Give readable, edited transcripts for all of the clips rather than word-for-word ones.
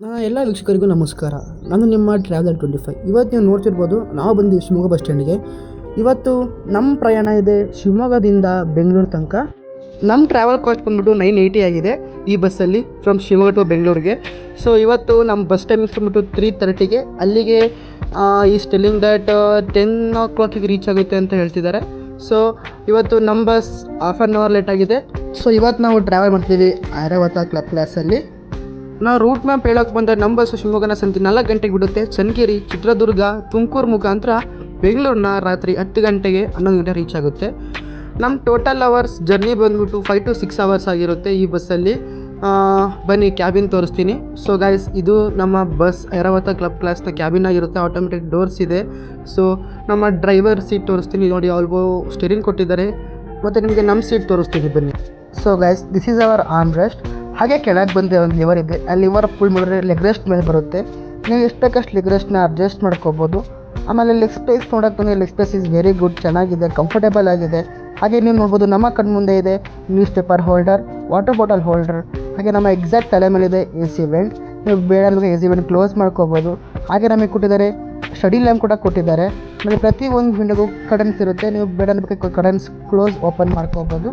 ಎಲ್ಲ ವೀಕ್ಷಕರಿಗೂ ನಮಸ್ಕಾರ. ನಾನು ನಿಮ್ಮ ಟ್ರಾವೆಲರ್ 25. ಇವತ್ತು ನೀವು ನೋಡ್ತಿರ್ಬೋದು, ನಾವು ಬಂದು ಶಿವಮೊಗ್ಗ ಬಸ್ ಸ್ಟ್ಯಾಂಡಿಗೆ. ಇವತ್ತು ನಮ್ಮ ಪ್ರಯಾಣ ಇದೆ ಶಿವಮೊಗ್ಗದಿಂದ ಬೆಂಗಳೂರು ತನಕ. ನಮ್ಮ ಟ್ರಾವೆಲ್ ಕಾಸ್ಟ್ ಬಂದ್ಬಿಟ್ಟು 980 ಆಗಿದೆ ಈ ಬಸ್ಸಲ್ಲಿ ಫ್ರಮ್ ಶಿವಮೊಗ್ಗ ಟು ಬೆಂಗಳೂರಿಗೆ. ಸೊ ಇವತ್ತು ನಮ್ಮ ಬಸ್ ಟೈಮಿಂಗ್ಸ್ ಬಂದ್ಬಿಟ್ಟು 3:30ಗೆ. ಅಲ್ಲಿಗೆ is telling that 10 o'clock reach ಆಗುತ್ತೆ ಅಂತ ಹೇಳ್ತಿದ್ದಾರೆ. ಸೊ ಇವತ್ತು ನಮ್ಮ bus half an hour late ಆಗಿದೆ. ಸೊ ಇವತ್ತು ನಾವು ಟ್ರಾವೆಲ್ ಮಾಡ್ತೀವಿ ಐರಾವತ ಕ್ಲಬ್ ಕ್ಲಾಸಲ್ಲಿ. ನಾವು ರೂಟ್ ಮ್ಯಾಪ್ ಹೇಳೋಕ್ಕೆ ಬಂದರೆ ನಮ್ಮ ಬಸ್ಸು ಶಿವಮೊಗ್ಗನ ಸಂಜೆ 4 ಗಂಟೆಗೆ ಬಿಡುತ್ತೆ. ಚನ್ನಗಿರಿ, ಚಿತ್ರದುರ್ಗ, ತುಮಕೂರು ಮುಖಾಂತರ ಬೆಂಗಳೂರನ್ನ ರಾತ್ರಿ 10 ಗಂಟೆಗೆ 11 ಗಂಟೆ ರೀಚ್ ಆಗುತ್ತೆ. ನಮ್ಮ ಟೋಟಲ್ ಅವರ್ಸ್ ಜರ್ನಿ ಬಂದ್ಬಿಟ್ಟು 5 to 6 hours ಆಗಿರುತ್ತೆ ಈ ಬಸ್ಸಲ್ಲಿ. ಬನ್ನಿ ಕ್ಯಾಬಿನ್ ತೋರಿಸ್ತೀನಿ. ಸೊ ಗೈಸ್, ಇದು ನಮ್ಮ ಬಸ್ ಐರಾವತ ಕ್ಲಬ್ ಕ್ಲಾಸ್ನ ಕ್ಯಾಬಿನ್ ಆಗಿರುತ್ತೆ. ಆಟೋಮೆಟಿಕ್ ಡೋರ್ಸ್ ಇದೆ. ಸೊ ನಮ್ಮ ಡ್ರೈವರ್ ಸೀಟ್ ತೋರಿಸ್ತೀನಿ ನೋಡಿ, ಆಲ್ಬೋ ಸ್ಟೇರಿಂಗ್ ಕೊಟ್ಟಿದ್ದಾರೆ. ಮತ್ತು ನಿಮಗೆ ನಮ್ಮ ಸೀಟ್ ತೋರಿಸ್ತೀನಿ ಬನ್ನಿ. So guys, this is our arm rest. ಹಾಗೆ ಕೆಳಗೆ ಬಂದರೆ ಒಂದು ಲಿವರ್ ಇದೆ. ಆ ಲಿವರ್ ಫುಲ್ ಮಾಡಿದ್ರೆ ಲೆಗ್ ರೆಸ್ಟ್ ಮೇಲೆ ಬರುತ್ತೆ. ನೀವು ಎಷ್ಟು ಬೇಕಷ್ಟು ಲೆಗ್ ರೆಸ್ಟ್ನ ಅಡ್ಜಸ್ಟ್ ಮಾಡ್ಕೋಬೋದು. ಆಮೇಲೆ ಲೆಗ್ ಸ್ಪೇಸ್ ನೋಡೋಕ್ಕೆ ಬಂದರೆ leg space is very good, ಚೆನ್ನಾಗಿದೆ, ಕಂಫರ್ಟೇಬಲ್ ಆಗಿದೆ. ಹಾಗೆ ನೀವು ನೋಡ್ಬೋದು, ನಮ್ಮ ಕಣ್ಮುಂದೆ ಇದೆ news paper holder, water bottle holder. ಹಾಗೆ ನಮ್ಮ ಎಕ್ಸಾಕ್ಟ್ ತಲೆ ಮೇಲಿದೆ ಎ ಸಿ ವೆಂಟ್. ನೀವು ಬೇಡ ಎ ಸಿ ವೆಂಟ್ ಕ್ಲೋಸ್ ಮಾಡ್ಕೋಬೋದು. ಹಾಗೆ ನಮಗೆ ಕೊಟ್ಟಿದ್ದಾರೆ ಸ್ಟಡಿ ಲ್ಯಾಂಪ್ ಕೂಡ ಕೊಟ್ಟಿದ್ದಾರೆ. ಮತ್ತು ಪ್ರತಿ ಒಂದು ವಿಂಡೋಗೂ ಕರ್ಟನ್ಸ್ ಇರುತ್ತೆ. ನೀವು ಬೇಡ ಬೇಕಾದ್ರೆ ಕರ್ಟನ್ಸ್ ಕ್ಲೋಸ್ ಓಪನ್ ಮಾಡ್ಕೋಬೋದು.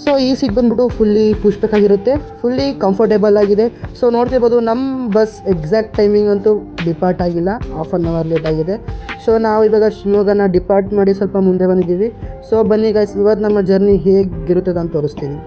ಸೊ ಈ ಸೀಟ್ ಬಂದ್ಬಿಟ್ಟು ಫುಲ್ಲಿ ಪುಷ್ ಆಗಿರುತ್ತೆ, ಫುಲ್ಲಿ ಕಂಫರ್ಟೇಬಲ್ ಆಗಿದೆ. ಸೊ ನೋಡ್ತಿರ್ಬೋದು, ನಮ್ಮ ಬಸ್ ಎಕ್ಸಾಕ್ಟ್ ಟೈಮಿಂಗ್ ಅಂತೂ ಡಿಪಾರ್ಟ್ ಆಗಿಲ್ಲ, ಹಾಫ್ ಆನ್ ಅವರ್ ಲೇಟ್ ಆಗಿದೆ. ಸೊ ನಾವು ಇವಾಗ ಶಿವಮೊಗ್ಗನ ಡಿಪಾರ್ಟ್ ಮಾಡಿ ಸ್ವಲ್ಪ ಮುಂದೆ ಬಂದಿದ್ದೀವಿ. ಸೊ ಬನ್ನಿ ಗೈಸ್, ಇವತ್ತು ನಮ್ಮ ಜರ್ನಿ ಹೇಗಿರುತ್ತದೆ ಅಂತ ತೋರಿಸ್ತೀನಿ.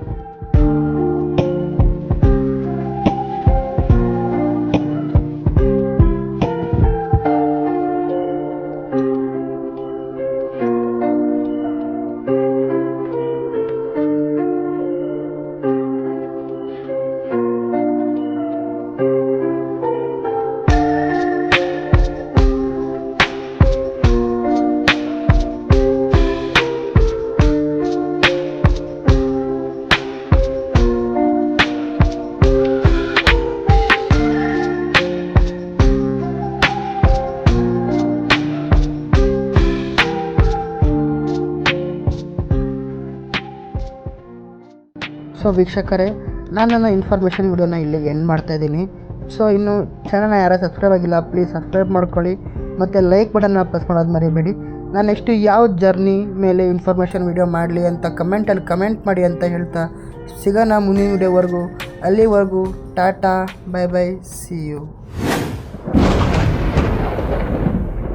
ಸೊ ವೀಕ್ಷಕರೇ, ನಾನು ನನ್ನ ಇನ್ಫಾರ್ಮೇಷನ್ ವಿಡಿಯೋನ ಇಲ್ಲಿಗೆ ಎಂಡ್ ಮಾಡ್ತಾಯಿದ್ದೀನಿ. ಸೊ ಇನ್ನು ಚಾನಲ್ನ ಯಾರು ಸಬ್ಸ್ಕ್ರೈಬ್ ಆಗಿಲ್ಲ, ಪ್ಲೀಸ್ ಸಬ್ಸ್ಕ್ರೈಬ್ ಮಾಡ್ಕೊಳ್ಳಿ. ಮತ್ತು ಲೈಕ್ ಬಟನ್ನ ಪ್ರೆಸ್ ಮಾಡೋದು ಮರಿಬೇಡಿ. ನಾನು ನೆಕ್ಸ್ಟು ಯಾವ ಜರ್ನಿ ಮೇಲೆ ಇನ್ಫಾರ್ಮೇಷನ್ ವಿಡಿಯೋ ಮಾಡಲಿ ಅಂತ ಕಮೆಂಟಲ್ಲಿ ಕಮೆಂಟ್ ಮಾಡಿ ಅಂತ ಹೇಳ್ತಾ ಸಿಗೋಣ ಮುಂದಿನ ವಿಡಿಯೋವರೆಗೂ. ಅಲ್ಲಿವರೆಗೂ ಟಾಟಾ, ಬೈ ಬೈ, ಸಿ ಯು.